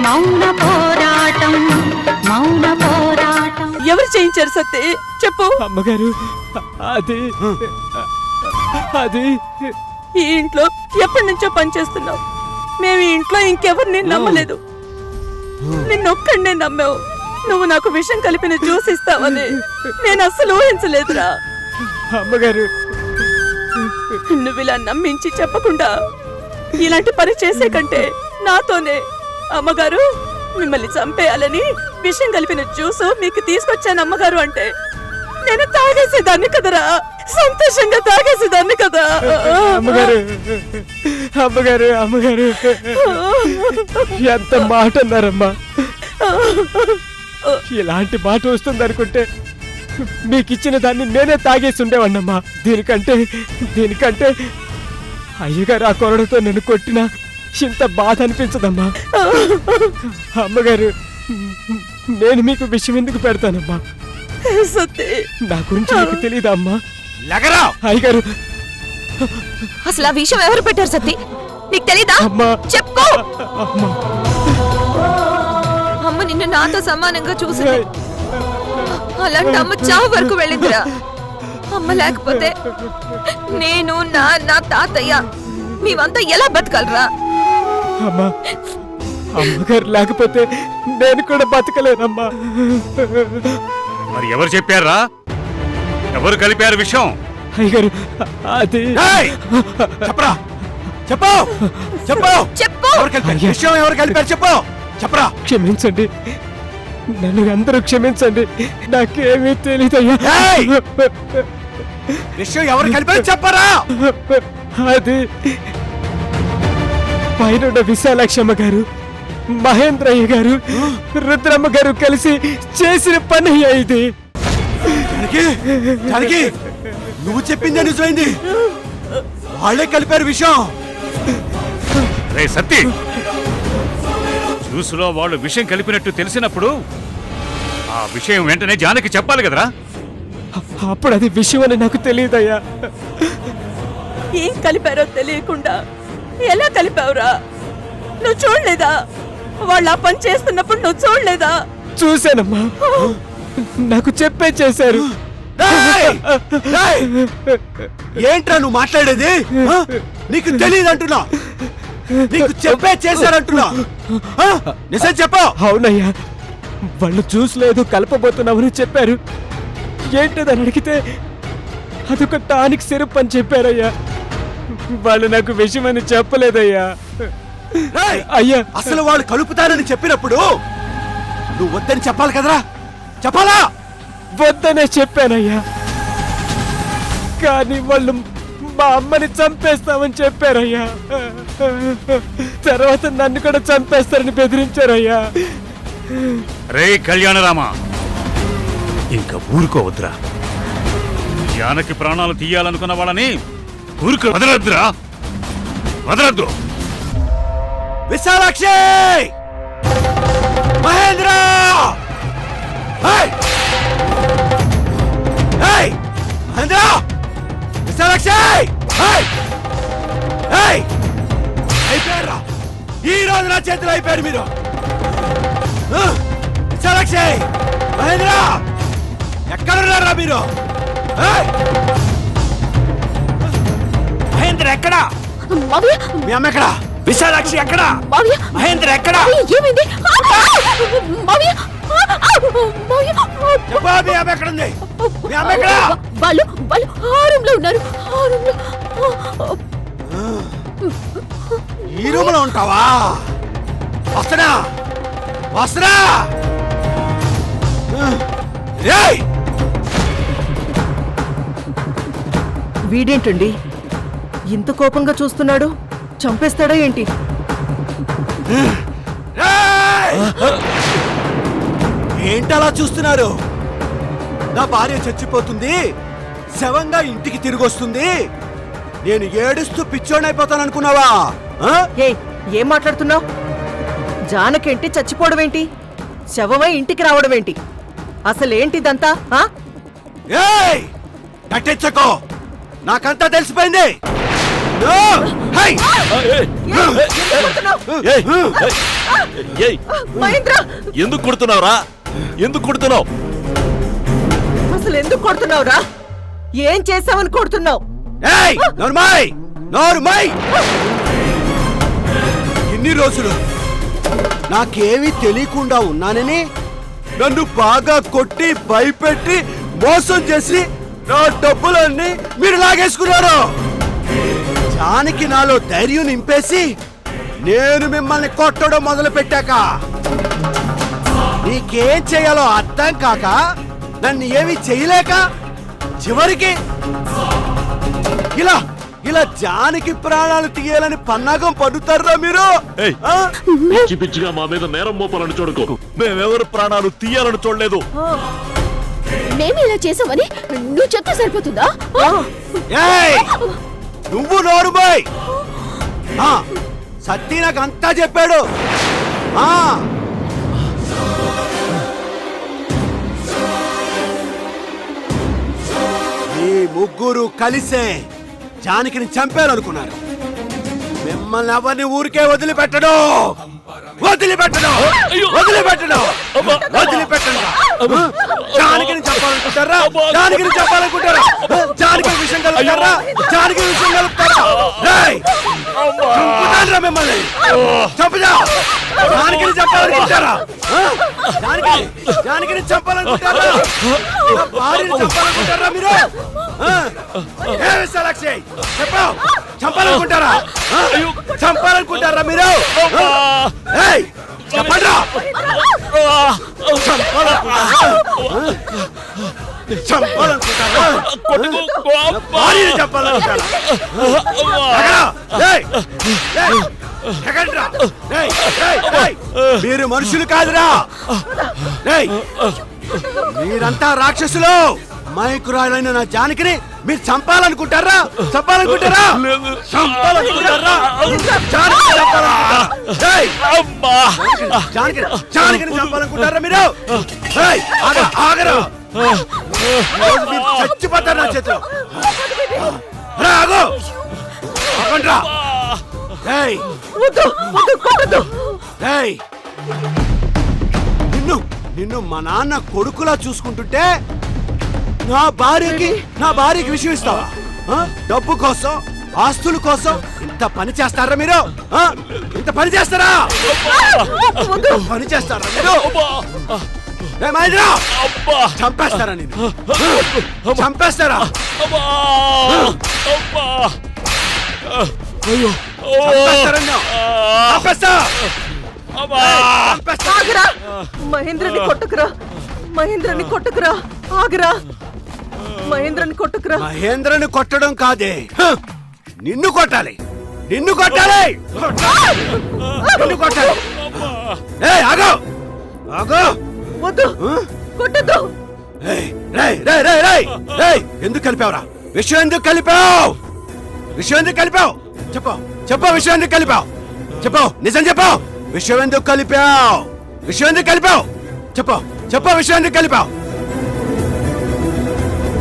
మౌన పోరాటం మౌన పోరాటం. ఎవరు చేయించారు సత్తే చెప్పు. అమ్మగారు అది అది ఈ ఇంట్లో ఎప్పటి నుంచో పనిచేస్తున్నావు. మేము ఈ ఇంట్లో ఇంకెవరిని నమ్మలేదు. నిన్నొక్కడినే నమ్మావు. నువ్వు నాకు విషం కలిపిన జ్యూస్ ఇస్తావని నేను అస్సలు ఊహించలేదురా. అమ్మగారు నువ్వు ఇలా నమ్మించి చెప్పకుండా ఇలాంటి పని చేసే కంటే నాతోనే అమ్మగారు మిమ్మల్ని చంపేయాలని విషం కలిపిన జ్యూస్ మీకు తీసుకొచ్చాను అమ్మగారు అంటే నేను తాగేసేదాన్ని కదరా. సంతోషంగా తాగేసేదాన్ని కదా. అమ్మగారు అమ్మగారు అమ్మగారు ఎంత మాట అన్నారమ్మా. ఇలాంటి మాట వస్తుంది అనుకుంటే మీకు ఇచ్చిన దాన్ని నేనే తాగేసి ఉండేవాడినమ్మా. దీనికంటే అయ్యగారు ఆ కొరడతో నన్ను కొట్టినా ఇంత బాధ అనిపించదమ్మా. అమ్మగారు నేను మీకు విషయం ఎందుకు పెడతానమ్మా. నా గురించి మీకు తెలీదా అమ్మా. అయ్యగారు అసలు ఆ విషయం ఎవరు పెట్టారు సత్తి నీకు తెలీదా? అమ్మా చెప్పుకో. అమ్మా అమ్మ నిన్ను నాతో సమానంగా చూసింది. అలాంటి అమ్మ చావు వరకు వెళ్ళిందిరా. అమ్మ లేకపోతే నేను నా తాతయ్య మేమంతా ఎలా బతకాలరా? అమ్మా అమ్మగారు లేకపోతే నేను కూడా బతకలేనమ్మా. మరి ఎవరు చెప్పారా? ఎవరు కలిపారు విషయం? అయ్యగారు అది చెప్పరా చెప్పు చెప్పు చెప్పు. విషయం ఎవరు కలిపారు చెప్పు చెప్పరా. క్షమించండి, నన్ను అందరూ క్షమించండి. నాకేమీ తెలీదయ్యా. విషయం ఎవరు కలిపారు చెప్పరా. అది పైన విశాలాక్షమ్మ గారు, మహేంద్రయ్య గారు, రుద్రమ్మ గారు కలిసి చేసిన పని ఇది. నువ్వు చెప్పిందే నిజమైంది. వాళ్ళే కలిపారు విషయం. రే సత్తి, జ్యూసులో వాళ్ళు విషయం కలిపినట్టు తెలిసినప్పుడు ఆ విషయం వెంటనే జానకి చెప్పాలి కదరా. అప్పుడు అది విషయం అని నాకు తెలియదయ్యా. ఏం కలిపారో తెలియకుండా ఎలా కలిపావురా? నువ్వు చూడలేదా? వాళ్ళు ఆ పని చేస్తున్నప్పుడు నువ్వు చూడలేదా? చూశానమ్మా, నాకు చెప్పే చేశారు. ఏంట్రా నువ్వు మాట్లాడేది? నీకు తెలియదు అంటున్నా, నీకు చెప్పే చేశారంటున్నా. నిజం చెప్పు. అవునయ్యా, వాళ్ళు చూసలేదు కలపబోతున్నామని చెప్పారు. ఏంటదని అడిగితే అదొక టానిక్ సిరప్ అని చెప్పారయ్యా. వాళ్ళు నాకు విషయమని చెప్పలేదయ్యా. అయ్యా అసలు వాళ్ళు కలుపుతారని చెప్పినప్పుడు నువ్వు వద్దని చెప్పాలి కదరా. చెప్పాలా? వద్దనే చెప్పానయ్యా, కానీ వాళ్ళు మా అమ్మని చంపేస్తామని చెప్పారయ్యా. తర్వాత నన్ను కూడా చంపేస్తారని బెదిరించారయ్యా. రే కళ్యాణరామ, ఇంకా ఊరుకోవద్దురా. జానకి ప్రాణాలు తీయాలనుకున్న వాళ్ళని ఊరుకు వదలొద్దురా, వదలొద్దు. విశాలాక్షి, మహేంద్ర, మహేంద్ర, విశాలాక్షి అయిపోయారా? ఈ రోజు నా చేతులు అయిపోయారు మీరు. విశాలాక్షి, మహేంద్ర, ఎక్కడున్నారా మీరు? మహేంద్ర ఎక్కడా? మీ అమ్మ ఎక్కడా? విశాలాక్షి ఎక్కడా? మహేంద్ర ఎక్కడా? ఏమైంది? చెప్పా, మీ అమ్మ ఎక్కడుంది? మీ అమ్మ ఎక్కడా? వాళ్ళు ఆ రూమ్ లో ఉన్నారు. ఈ రూమ్ లో ఉంటావా? వస్తున్నా వస్తున్నా. వీడేంటండి ఇంత కోపంగా చూస్తున్నాడు? చంపేస్తాడా ఏంటి? ఏంటలా చూస్తున్నారు? నా భార్య చచ్చిపోతుంది, శవంగా ఇంటికి తిరిగి వస్తుంది, నేను ఏడుస్తూ పిచ్చోడైపోతాను అనుకున్నావా? ఏం మాట్లాడుతున్నావు? జానకేంటి చచ్చిపోవడం ఏంటి? శవమై ఇంటికి రావడం ఏంటి? అసలేంటిదంతా? నటించకో, నాకంతా తెలిసిపోయింది. ఏయ్ మహేంద్ర ఎందుకు కొడుతున్నావురా? ఎందుకు కొడుతున్నావు? అసలు ఎందుకు కొడుతున్నావురా? ఏం చేసావని కొడుతున్నావు? ఏయ్ నోర్మై నోర్మై! ఇన్ని రోజులు నాకేమీ తెలియకుండా ఉన్నానని నన్ను బాగా కొట్టి భయపెట్టి మోసం చేసి నా డబ్బులన్నీ మీరు లాగేసుకున్నారు. జానికి నాలో ధైర్యం నింపేసి నేను మిమ్మల్ని కొట్టడం మొదలు పెట్టాక నీకేం చేయాలో అర్థం కాక నన్ను ఏమీ చేయలేక చివరికి ఇలా ఇలా జానికి ప్రాణాలు తీయాలని పన్నాగం పన్నుతారా మీరు? ఆ? పిచ్చి పిచ్చిగా మా మీద నేరం మోపాలని చూడకు. మేమెవరు ప్రాణాలు తీయాలని చూడలేదు. మేము ఇలా చేసామని నువ్వు చెప్తే సరిపోతుందా? ఏయ్ నువ్వు నోరుమోయ్. సత్తి నాకు అంతా చెప్పాడు. ఆ ఈ ముగ్గురు కలిసే జానకిని చంపారనుకున్నారు. మిమ్మల్ని ఎవరిని ఊరికే వదిలిపెట్టడు. వదిలిపెట్టడు. వదిలిపెట్టడు. వదిలిపెట్టడు. జానకిని చెప్పాలనుకుంటారా? జానకిని చెప్పాలనుకుంటారా? జానకి విషయం కలుగుతారా? జానకి విషయం కలుగుతారా? రేయ్! చంపుతానురా మిమ్మల్ని. చంపుదా. జానకిని చెప్పాలనుకుంటారా? జానకిని చంపాలనుకుంటారా? నా భార్యని చంపాలనుకుంటారా మీరు? ఏ విశాలాక్షి చెప్పావు? చంపాలనుకుంటారా? చంపాలనుకుంటారా మీరు? ఏయ్ చెప్పండి. మీరు మనుషులు కాదురా. మీరంతా రాక్షసులు. మైకురాలైన నా జానకిని మీరు చంపాలనుకుంటారా? చంపాలనుకుంటారా? చంపాలనుకుంటారా? జానకిని చంపాలనుకుంటారా మీరు? ఆగరా. మీరు చచ్చిపోతారు నా చేతిలో. ఆగు. ఆగండ్రా. నిన్ను మా నాన్న కొడుకులా చూసుకుంటుంటే నా భార్యకి విషయం ఇస్తావా? డబ్బు కోసం, ఆస్తుల కోసం ఇంత పని చేస్తారా మీరు? ఇంత పని చేస్తారా? పని చేస్తారా మీరు? చంపేస్తారా? నేను చంపేస్తారా? ఆగరా. మహేంద్రని కొట్టుకురా. మహేంద్రని కొట్టుకురా. ఆగరా. మహేంద్రని కొట్టుకురా. మహేంద్రని కొట్టడం కాదే, నిన్ను కొట్టాలి. నిన్ను కొట్టాలి. నిన్ను కొట్టాలి. ఏయ్ ఆగు. ఆగు. వద్దు. కొట్టద్దు. ఎందుకు కలిపావురా? విషయం ఎందుకు కలిపావు? విషయం ఎందుకు కలిపావు? చెప్పు. చెప్పు విషయం ఎందుకు కలిపావు? చెప్పు. నిజం చెప్పు. విషయం ఎందుకు కలిపావు? విషయం ఎందుకు కలిపావు? చెప్పు. చెప్పు విషయం ఎందుకు కలిపావు?